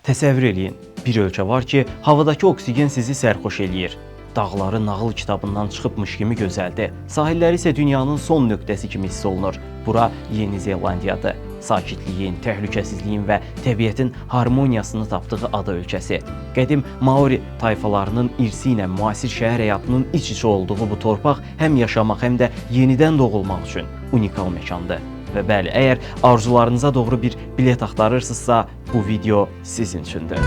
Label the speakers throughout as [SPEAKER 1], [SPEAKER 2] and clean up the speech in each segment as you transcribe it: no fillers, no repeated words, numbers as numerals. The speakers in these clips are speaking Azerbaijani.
[SPEAKER 1] Təsəvvür eləyin, bir ölkə var ki, havadakı oksigen sizi sərxoş eləyir. Dağları nağıl kitabından çıxıbmış kimi gözəldir. Sahilləri isə dünyanın son nöqtəsi kimi hiss olunur. Bura Yeni Zelandiyadır. Sakitliyin, təhlükəsizliyin və təbiətin harmoniyasını tapdığı ada ölkəsi. Qədim Maori tayfalarının irsi ilə müasir şəhər həyatının iç-içə olduğu bu torpaq həm yaşamaq, həm də yenidən doğulmaq üçün unikal məkandır. Və bəli, əgər arzularınıza doğru bir bilet axtarırsınızsa, bu video sizin üçündür.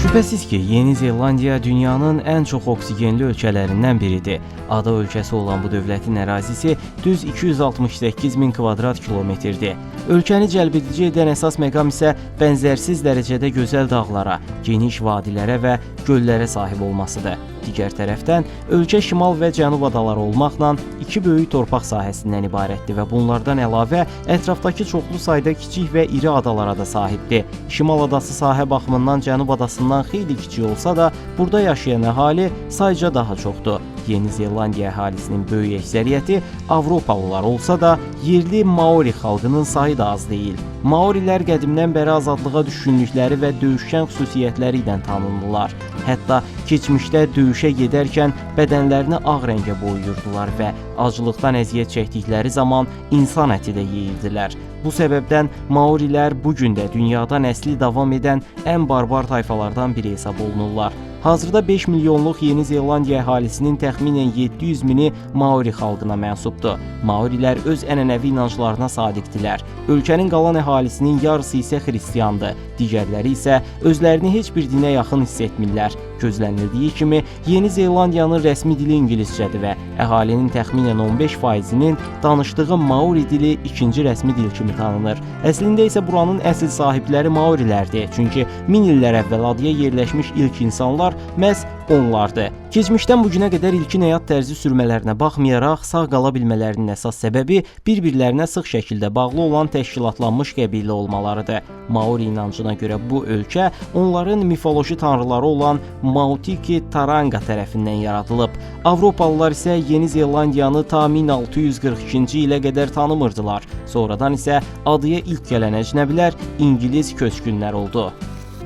[SPEAKER 1] Şübhəsiz ki, Yeni Zelandiya dünyanın ən çox oksigenli ölkələrindən biridir. Ada ölkəsi olan bu dövlətin ərazisi düz 268 min kvadrat kilometrdir. Ölkəni cəlbedici edən əsas məqam isə bənzərsiz dərəcədə gözəl dağlara, geniş vadilərə və göllərə sahib olmasıdır. Digər tərəfdən, ölkə şimal və cənub adaları olmaqla iki böyük torpaq sahəsindən ibarətdir və bunlardan əlavə ətrafdakı çoxlu sayda kiçik və iri adalara da sahibdir. Şimal adası sahə baxımından cənub adasından xeyli kiçik olsa da, burada yaşayan əhali sayca daha çoxdur. Yeni Zelandiya əhalisinin böyük əksəriyyəti Avropalılar olsa da, yerli Maori xalqının sayı da az deyil. Maorilər qədimdən bəri azadlığa düşkünlükləri və döyüşkən xüsusiyyətləri ilə tanınırlar. Hətta keçmişdə döyüşə gedərkən bədənlərini ağ rəngə boyuyurdular və aclıqdan əziyyət çəkdikləri zaman insan əti də yeyirdilər. Bu səbəbdən Maorilər bu gün də dünyada nəsli davam edən ən barbar tayfalardan biri hesab olunurlar. Hazırda 5 milyonluq Yeni Zelandiya əhalisinin təxminən 700 mini Maori xalqına mənsubdur. Maorilər öz ənənəvi inanclarına sadiqdilər. Ölkənin qalan əhalisinin yarısı isə xristiandır. Digərləri isə özlərini heç bir dinə yaxın hiss etmirlər. Gözlənildiyi kimi, Yeni Zelandiyanın rəsmi dili ingiliscədir və əhalinin təxminən 15%-nin danışdığı Maori dili ikinci rəsmi dil kimi tanınır. Əslində isə buranın əsl sahibləri Maorilərdir, çünki min illər əvvəl adaya yerləşmiş ilk insanlar məhz onlardır. Keçmişdən bu günə qədər ilkin həyat tərzi sürmələrinə baxmayaraq, sağ qala bilmələrinin əsas səbəbi bir-birlərinə sıx şəkildə bağlı olan təşkilatlanmış qəbilə olmalarıdır. Maori inancına görə bu ölkə onların mifoloji tanrıları olan Mautiki Taranga tərəfindən yaradılıb. Avropalılar isə Yeni Zelandiyanı ta 1642-ci ilə qədər tanımırdılar. Sonradan isə adaya ilk gələn əcnəbilər İngilis köçkünlər oldu.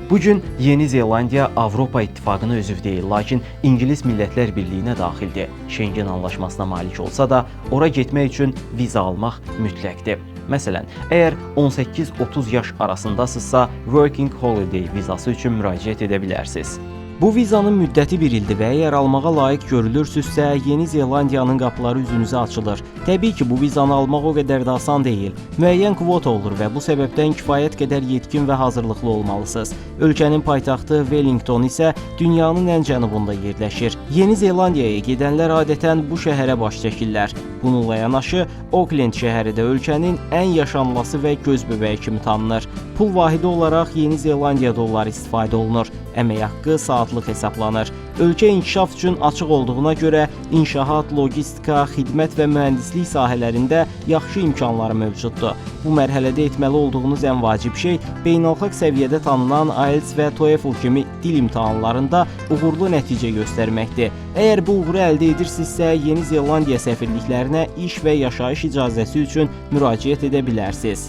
[SPEAKER 1] Bugün Yeni Zelandiya Avropa İttifaqına üzv deyil, lakin İngilis Millətlər Birliyinə daxildir. Schengen anlaşmasına malik olsa da, ora getmək üçün viza almaq mütləqdir. Məsələn, əgər 18-30 yaş arasındasınızsa, Working Holiday vizası üçün müraciət edə bilərsiniz. Bu vizanın müddəti 1 ildir və əgər almağa layiq görülürsünüzsə, Yeni Zelandiyanın qapıları üzünüzə açılır. Təbii ki, bu vizanı almaq o qədər də asan deyil. Müəyyən kvota olur və bu səbəbdən kifayət qədər yetkin və hazırlıqlı olmalısınız. Ölkənin paytaxtı Wellington isə dünyanın ən cənubunda yerləşir. Yeni Zelandiyaya gedənlər adətən bu şəhərə baş çəkirlər. Bununla yanaşı, Auckland şəhəri də ölkənin ən yaşanması və göz bəbəyi kimi tanınır. Pul vahidi olaraq Yeni Zelandiya dolları istifadə olunur. Əmək haqqı saatlıq hesablanır. Ölkə inkişaf üçün açıq olduğuna görə inşaat, logistika, xidmət və mühəndislik sahələrində yaxşı imkanları mövcuddur. Bu mərhələdə etməli olduğunuz ən vacib şey beynəlxalq səviyyədə tanınan IELTS və TOEFL kimi dil imtahanlarında uğurlu nəticə göstərməkdir. Əgər bu uğuru əldə edirsinizsə, Yeni Zelandiya səfirliklərinə iş və yaşayış icazəsi üçün müraciət edə bilərsiniz.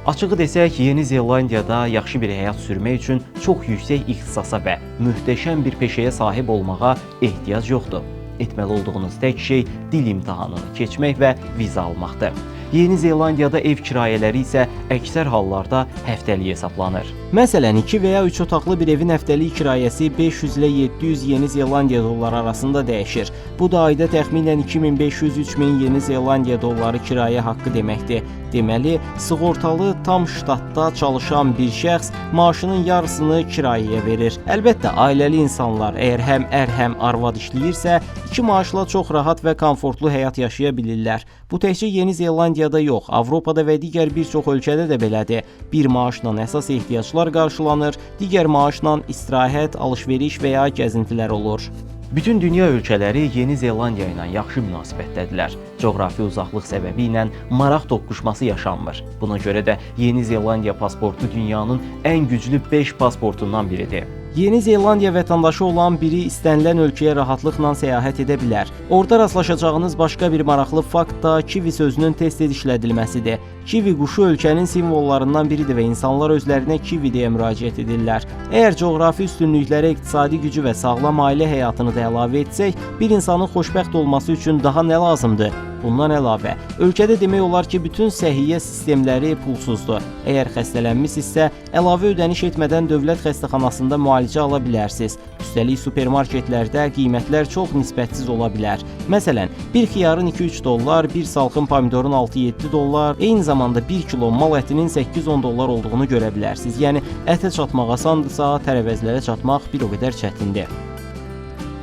[SPEAKER 1] Açığı desək, Yeni Zelandiyada yaxşı bir həyat sürmək üçün çox yüksək ixtisasa və möhtəşəm bir peşəyə sahib olmağa ehtiyac yoxdur. Etməli olduğunuz tək şey dil imtahanını keçmək və viza almaqdır. Yeni Zelandiyada ev kirayələri isə əksər hallarda həftəlik hesablanır. Məsələn, 2 və ya 3 otaqlı bir evin həftəlik kirayəsi 500 ilə 700 Yeni Zelandiya dolları arasında dəyişir. Bu da ayda təxminən 2500-3000 Yeni Zelandiya dolları kirayə haqqı deməkdir. Deməli, sığortalı tam ştatda çalışan bir şəxs maaşının yarısını kirayəyə verir. Əlbəttə, ailəli insanlar əgər həm ər, həm arvad işləyirsə, iki maaşla çox rahat və komfortlu həyat yaşaya bilirlər. Bu təkcə Yeni Zelandiyada yox, Avropada və digər bir çox ölkədə də belədir. Bir maaşla əsas ehtiyaclar qarşılanır, digər maaşla istirahət, alış-veriş və ya gəzintilər olur. Bütün dünya ölkələri Yeni Zelandiya ilə yaxşı münasibətdədirlər. Coğrafi uzaqlıq səbəbi ilə maraq toqquşması yaşanmır. Buna görə də Yeni Zelandiya pasportu dünyanın ən güclü 5 pasportundan biridir. Yeni Zelandiya vətəndaşı olan biri istənilən ölkəyə rahatlıqla səyahət edə bilər. Orada rastlaşacağınız başqa bir maraqlı fakt da kivi sözünün tez-tez işlədilməsidir. Kivi quşu ölkənin simvollarından biridir və insanlar özlərinə kivi deyə müraciət edirlər. Əgər coğrafi üstünlüklərə iqtisadi gücü və sağlam ailə həyatını da əlavə etsək, bir insanın xoşbəxt olması üçün daha nə lazımdır? Bundan əlavə, ölkədə demək olar ki, bütün səhiyyə sistemləri pulsuzdur. Əgər xəstələnmisinizsə, əlavə ödəniş etmədən dövlət xəstəxanasında müalicə ala bilərsiniz. Üstəlik, supermarketlərdə qiymətlər çox nisbətsiz ola bilər. Məsələn, bir xiyarın 2-3 dollar, bir salxım pomidorun 6-7 dollar, eyni zamanda 1 kilo mal ətinin 8-10 dollar olduğunu görə bilərsiniz. Yəni, ətə çatmaq asandırsa, tərəvəzlərə çatmaq bir o qədər çətindir.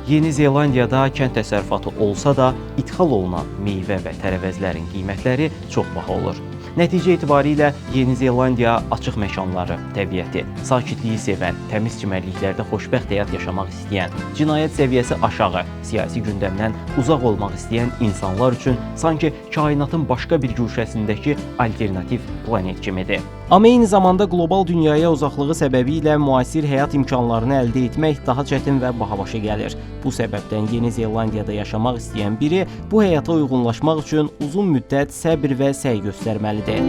[SPEAKER 1] Yeni Zelandiyada kənd təsərrüfatı olsa da, ithal olunan meyvə və tərəvəzlərin qiymətləri çox baha olur. Nəticə etibarilə Yeni Zelandiya açıq məkanları, təbiəti, sakitliyi sevən, təmiz çimərliklərdə xoşbəxt həyat yaşamaq istəyən, cinayət səviyyəsi aşağı, siyasi gündəmdən uzaq olmaq istəyən insanlar üçün sanki kainatın başqa bir güşəsindəki alternativ planet kimidir. Amma eyni zamanda qlobal dünyaya uzaqlığı səbəbilə müasir həyat imkanlarını əldə etmək daha çətin və baha başa gəlir. Bu səbəbdən Yeni Zelandiyada yaşamaq istəyən biri bu həyata uyğunlaşmaq üçün uzun müddət səbr və səy göstərməlidir.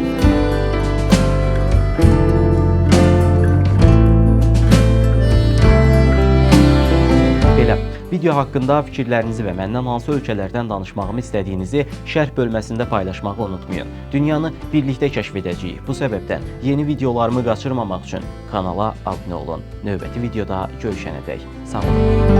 [SPEAKER 1] Video haqqında fikirlərinizi və məndən hansı ölkələrdən danışmağımı istədiyinizi şərh bölməsində paylaşmağı unutmayın. Dünyanı birlikdə kəşf edəcəyik. Bu səbəbdən yeni videolarımı qaçırmamaq üçün kanala abunə olun. Növbəti videoda görüşənədək sağ olun.